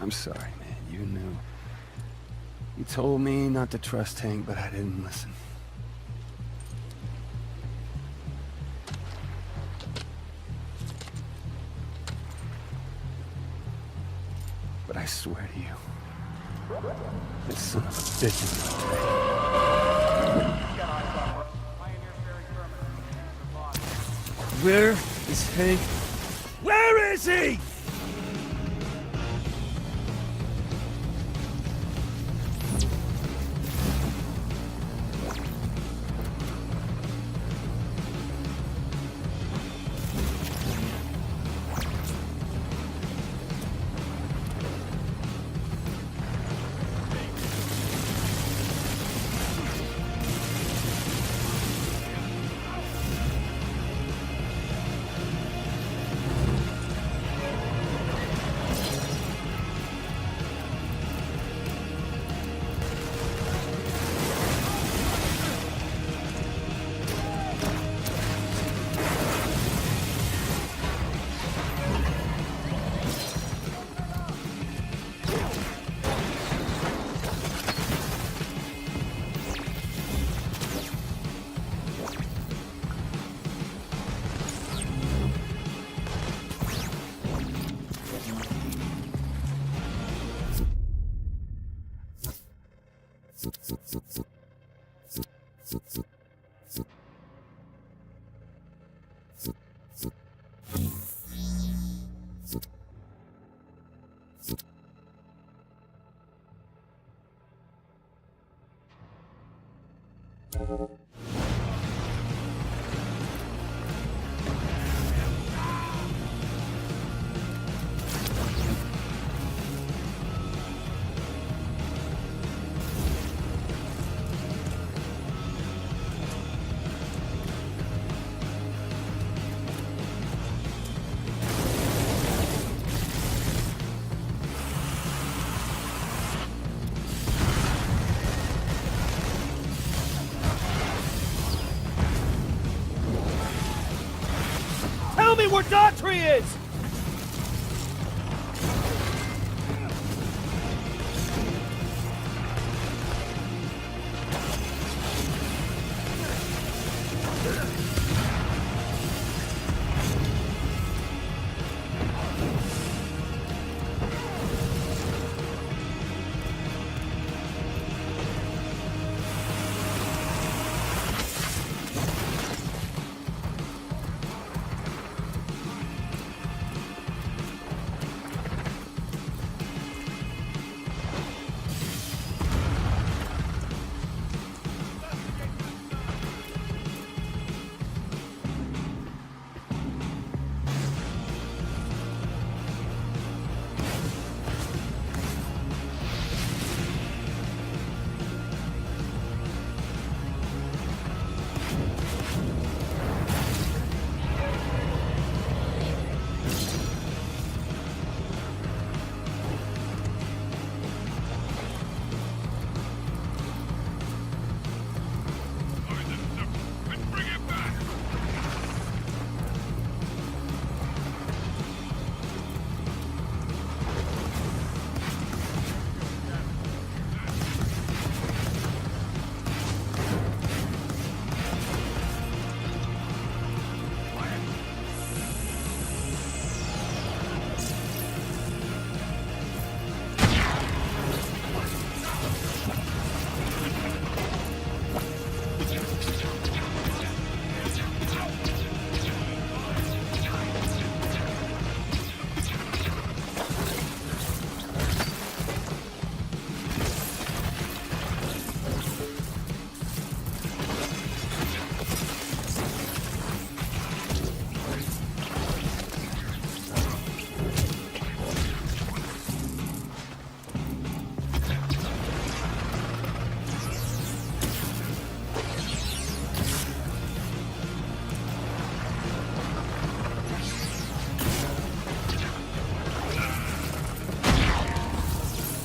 I'm sorry, man. You knew. You told me not to trust Hank, but I didn't listen. But I swear to you, this son of a bitch is gonna take. Where is Hank? Where is he? Tell me where Daughtry is!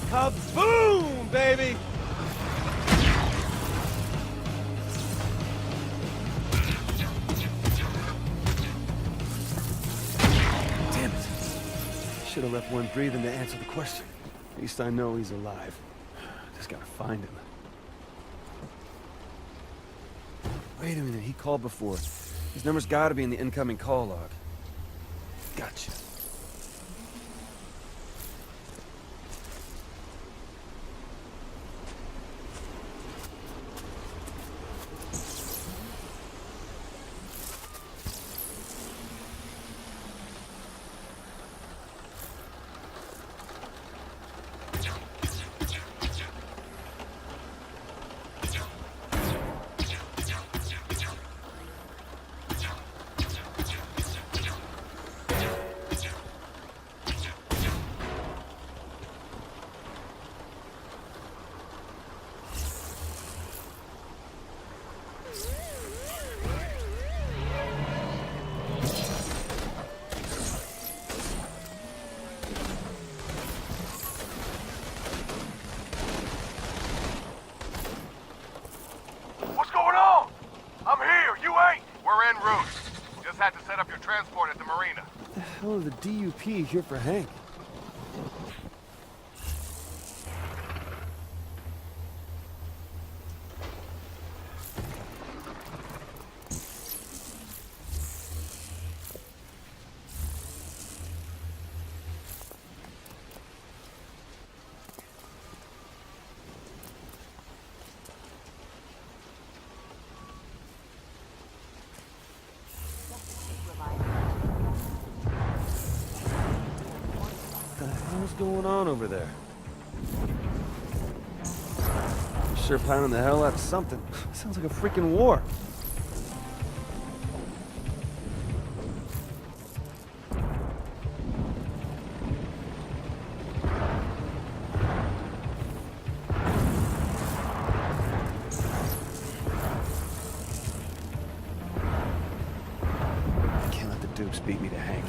Kaboom, baby! Damn it. Should have left one breathing to answer the question. At least I know he's alive. Just gotta find him. Wait a minute, he called before. His number's gotta be in the incoming call log. Gotcha. Had to set up your transport at the marina. What the hell are the D.U.P here for Hank? What's going on over there? I'm sure pounding the hell out of something. Sounds like a freaking war. I can't let the dupes beat me to Hank.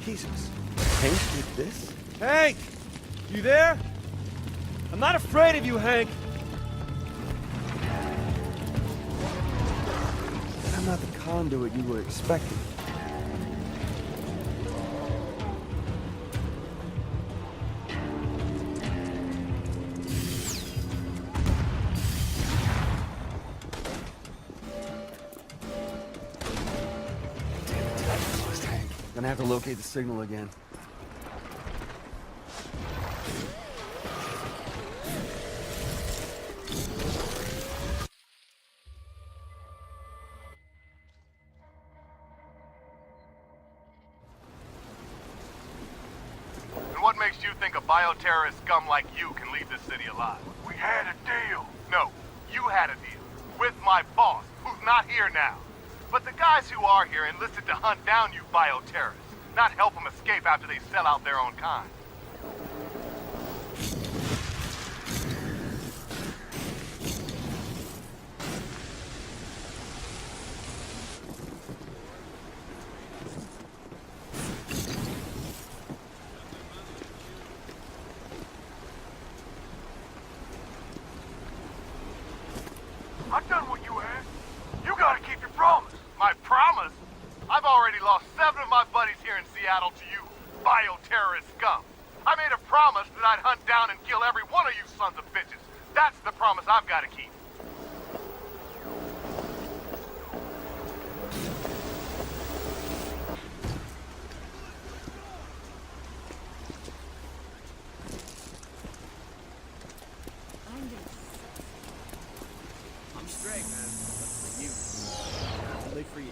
Jesus. Hank did this? Hank! You there? I'm not afraid of you, Hank. I'm not the conduit you were expecting. Gonna have to locate the signal again. And what makes you think a bioterrorist scum like you can leave this city alive? We had a deal. No, you had a deal. With my boss, who's not here now. But the guys who are here enlisted to hunt down you bioterrorists, not help them escape after they sell out their own kind. I've done what you asked. You gotta keep your promise. My promise? I've already lost 7 of my buddies here in Seattle to you bioterrorist scum. I made a promise that I'd hunt down and kill every one of you sons of bitches. That's the promise I've gotta keep. I'm straight, man. But for you. Only for you.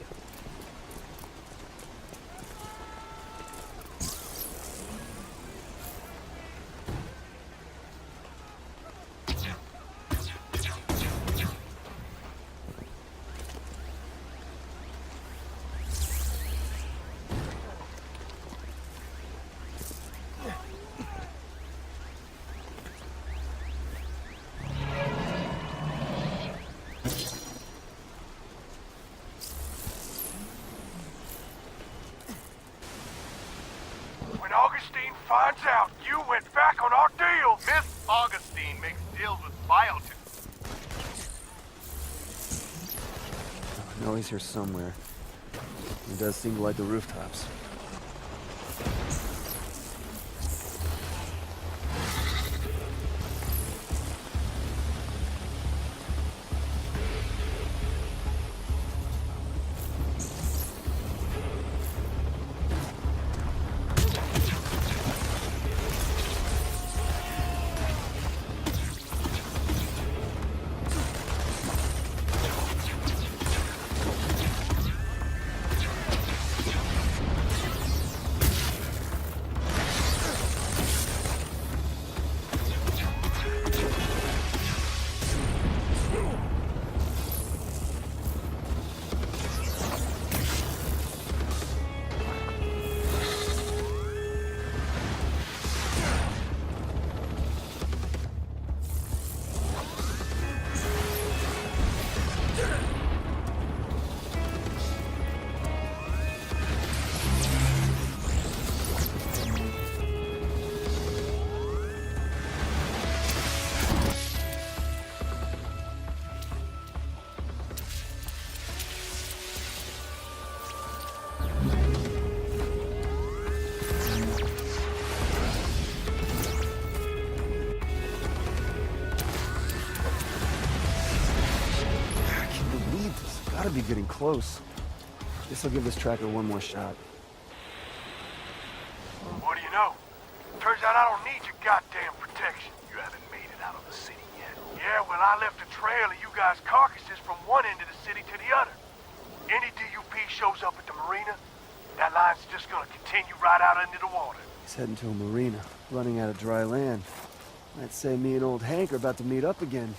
finds out you went back on our deal, Miss Augustine makes deals with biotics. I know he's here somewhere. He does seem to like the rooftops. Gotta be getting close. Guess I'll give this tracker one more shot. What do you know? Turns out I don't need your goddamn protection. You haven't made it out of the city yet. Yeah, well, I left a trail of you guys' carcasses from one end of the city to the other. Any D.U.P shows up at the marina, that line's just gonna continue right out into the water. He's heading to a marina, running out of dry land. Might say me and old Hank are about to meet up again.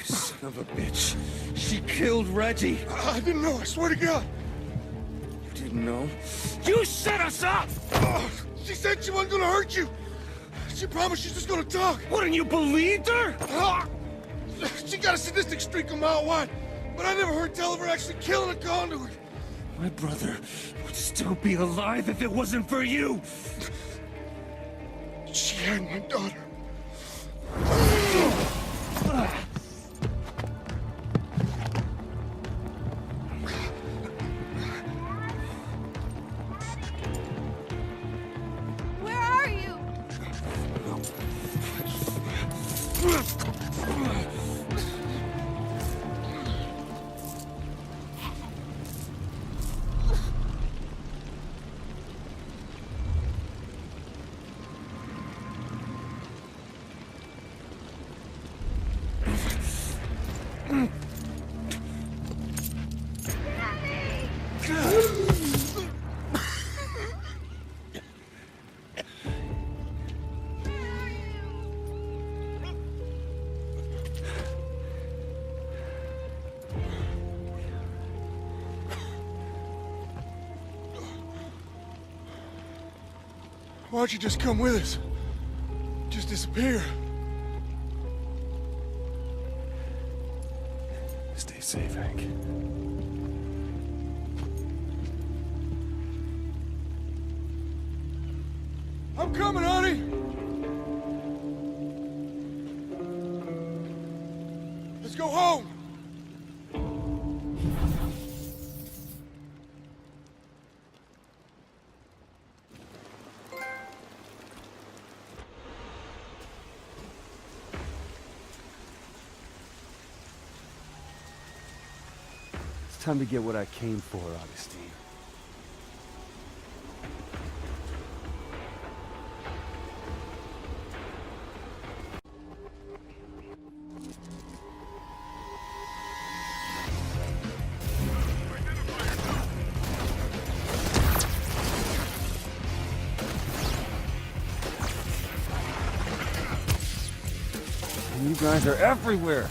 Son of a bitch. She killed Reggie. I didn't know, I swear to God. You didn't know? You set us up! Oh, she said she wasn't gonna hurt you. She promised she's just gonna talk. Wouldn't you believed her? She got a sadistic streak a mile wide, but I never heard tell of her actually killing a conduit. My brother would still be alive if it wasn't for you. She had my daughter. Where are you? Why don't you just come with us? Just disappear. Stay safe, Hank. I'm coming, honey! Let's go home! It's time to get what I came for, Augustine. You guys are everywhere!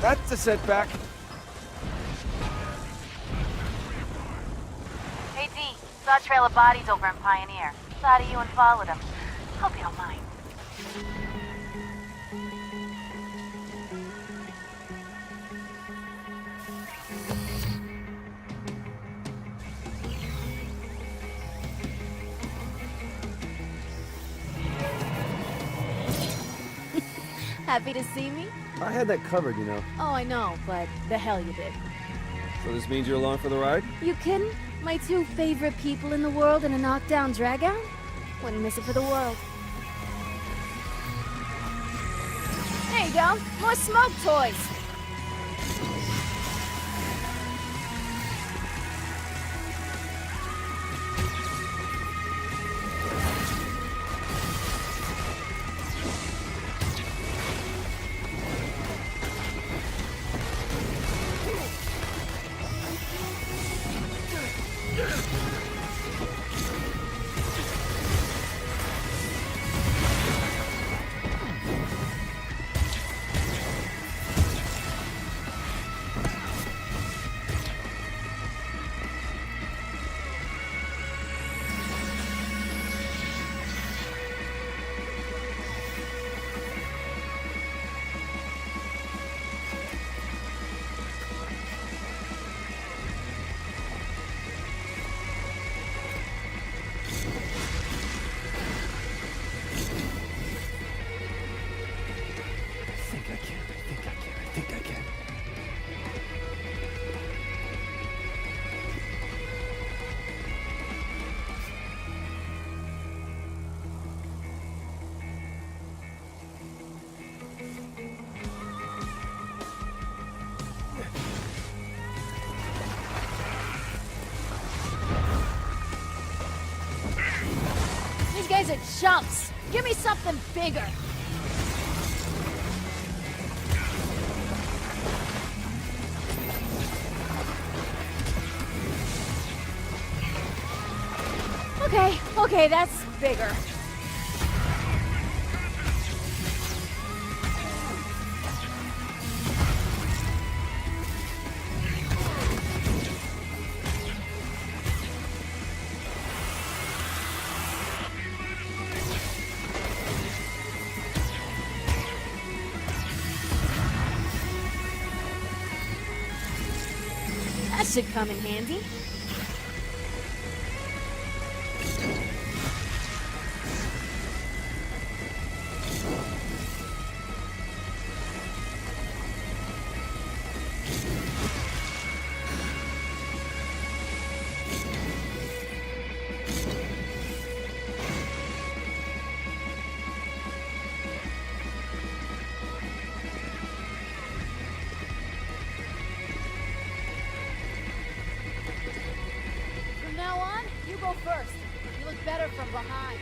That's a setback. Hey, D. Saw a trail of bodies over in Pioneer. Thought of you and followed them. Hope you don't mind. Happy to see me? I had that covered, you know. Oh, I know, but the hell you did. So this means you're along for the ride? You kidding? My two favorite people in the world in a knockdown drag-out? Wouldn't miss it for the world. There you go. More smoke toys. I think I can. These guys are chumps. Give me something bigger. Okay, that's bigger. That should come in handy. From now on, you go first. You look better from behind.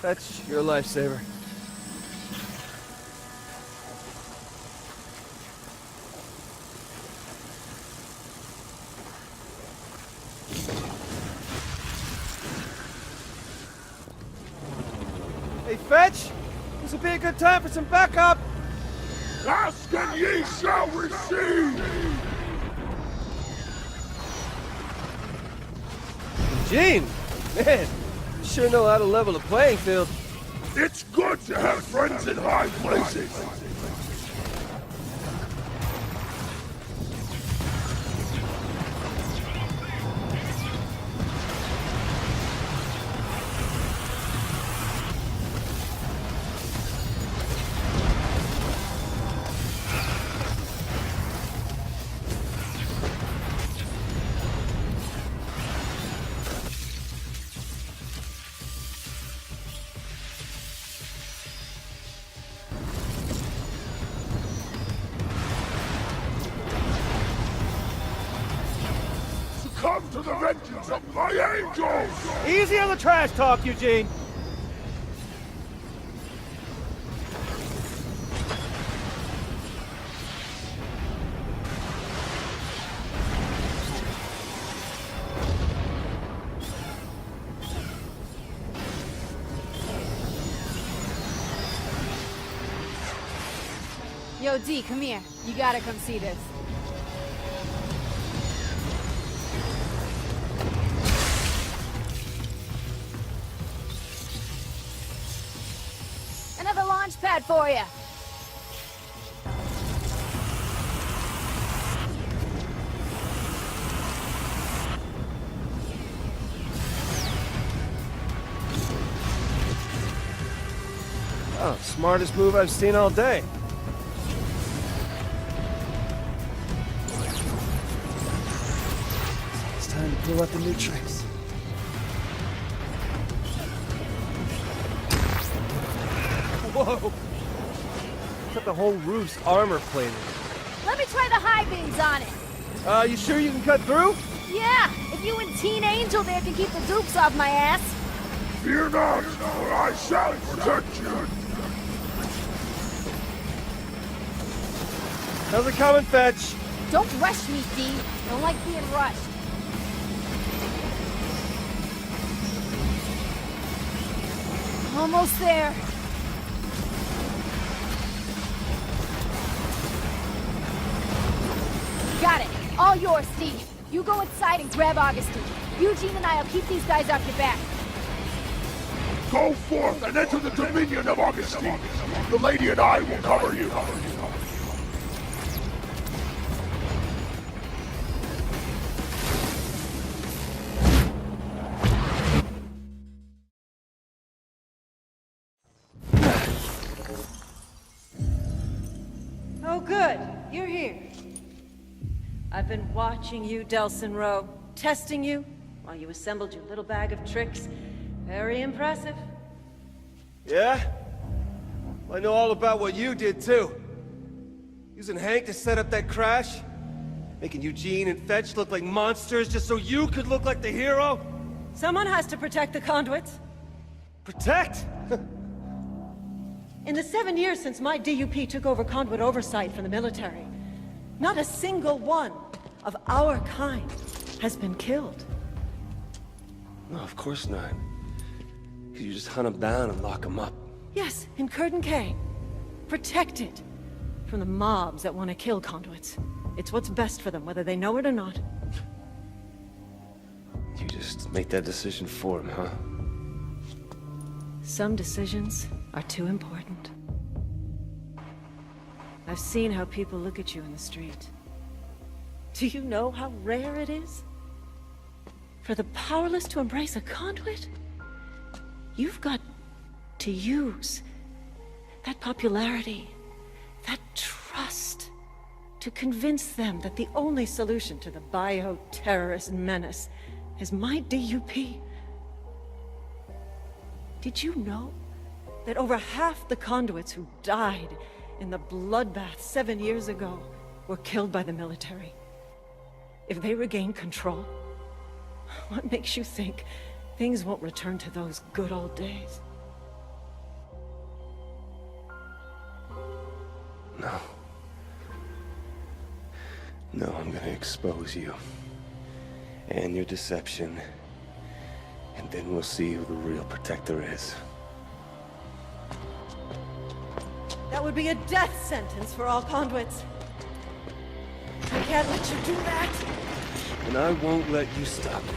Fetch, you're a lifesaver. Hey, Fetch! This would be a good time for some backup! Ask and ye shall receive! Gene! Man, you sure know how to level the playing field. It's good to have friends in high places! Come to the vengeance of my angels! Easy on the trash talk, Eugene! Yo, D, come here. You gotta come see this. Another launch pad for you. Oh, smartest move I've seen all day. It's time to pull out the new tricks. Whoa! Except the whole roof's armor plated. Let me try the high beams on it. You sure you can cut through? Yeah, if you and Teen Angel there can keep the dupes off my ass. Fear not, for I shall protect you! How's it coming, Fetch? Don't rush me, D. Don't like being rushed. Almost there. Got it. All yours, Steve. You go inside and grab Augustine. Eugene and I'll keep these guys off your back. Go forth and enter the dominion of Augustine! The lady and I will cover you! Oh, good. You're here. I've been watching you, Delsin Rowe, testing you while you assembled your little bag of tricks. Very impressive. Yeah? Well, I know all about what you did, too. Using Hank to set up that crash? Making Eugene and Fetch look like monsters just so you could look like the hero? Someone has to protect the conduits. Protect? In the 7 years since my D.U.P took over conduit oversight from the military, not a single one of our kind has been killed. No, of course not. You just hunt them down and lock them up. Yes, in Curtin K. Protected from the mobs that want to kill conduits. It's what's best for them, whether they know it or not. You just make that decision for them, huh? Some decisions are too important. I've seen how people look at you in the street. Do you know how rare it is for the powerless to embrace a conduit? You've got to use that popularity, that trust, to convince them that the only solution to the bio-terrorist menace is my D.U.P. Did you know that over half the conduits who died in the bloodbath 7 years ago were killed by the military? If they regain control, what makes you think things won't return to those good old days? No. No, I'm gonna expose you. And your deception. And then we'll see who the real protector is. That would be a death sentence for all conduits. I can't let you do that. And I won't let you stop me.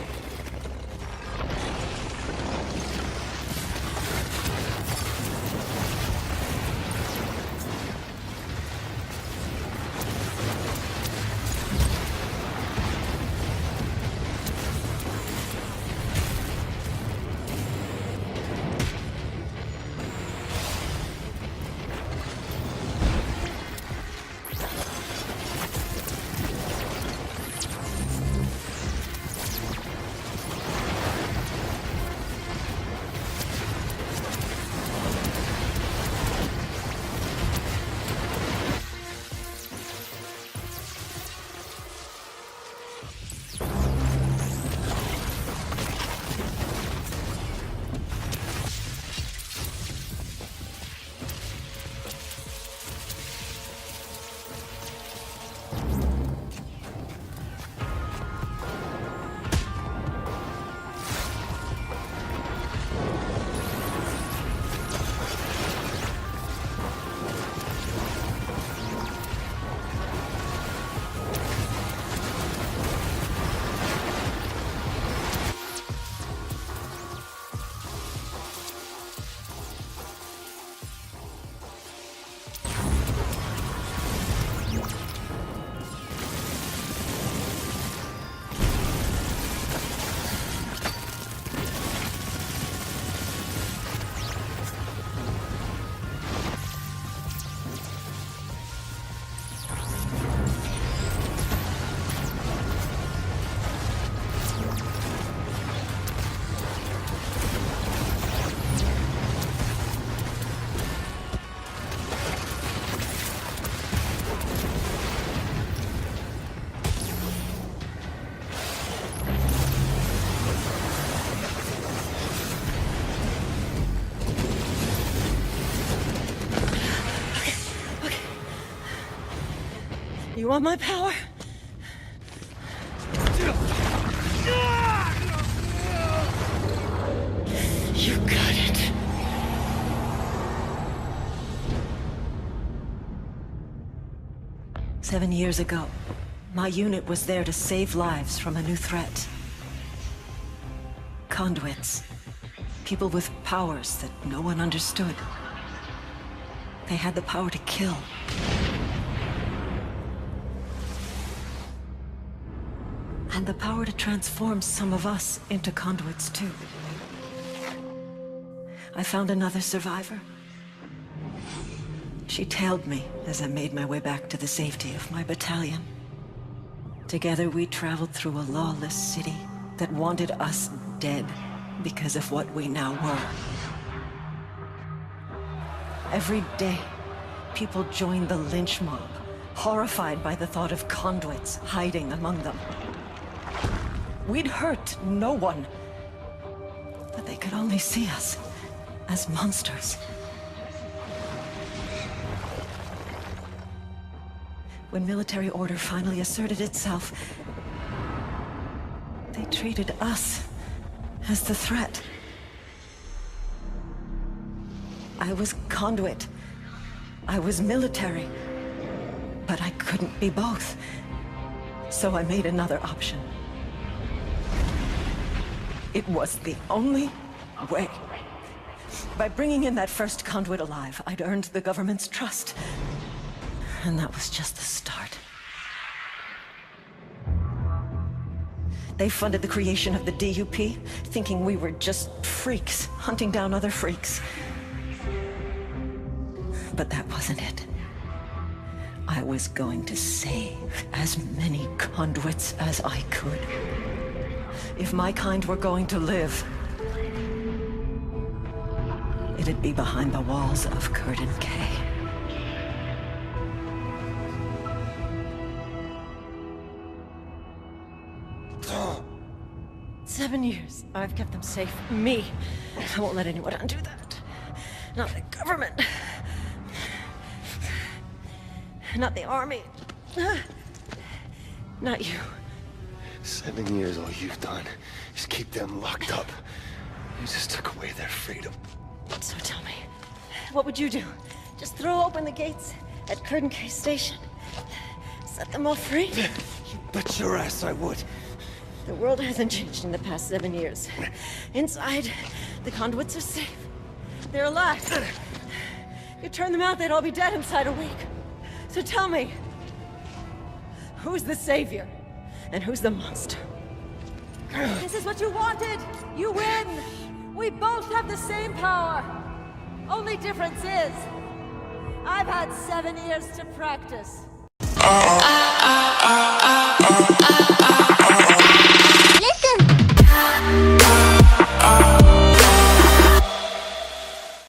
You want my power? You got it. "7 years ago, my unit was there to save lives from a new threat. Conduits. People with powers that no one understood. They had the power to kill. And the power to transform some of us into conduits, too. I found another survivor. She tailed me as I made my way back to the safety of my battalion. Together we traveled through a lawless city that wanted us dead because of what we now were. Every day, people joined the lynch mob, horrified by the thought of conduits hiding among them. We'd hurt no one, but they could only see us as monsters. When military order finally asserted itself, they treated us as the threat. I was conduit. I was military. But I couldn't be both. So I made another option. It was the only way. By bringing in that first conduit alive, I'd earned the government's trust. And that was just the start. They funded the creation of the D.U.P, thinking we were just freaks, hunting down other freaks. But that wasn't it. I was going to save as many conduits as I could. If my kind were going to live, it'd be behind the walls of Curtin K. 7 years. I've kept them safe. Me. I won't let anyone undo that. Not the government. Not the army. Not you. 7 years, all you've done is keep them locked up. You just took away their freedom. So tell me, what would you do? Just throw open the gates at Curtain Cay Station? Set them all free? You bet your ass I would. The world hasn't changed in the past 7 years. Inside, the conduits are safe. They're alive. You turn them out, they'd all be dead inside a week. So tell me, who's the savior? And who's the monster? This is what you wanted! You win! We both have the same power! Only difference is, I've had 7 years to practice.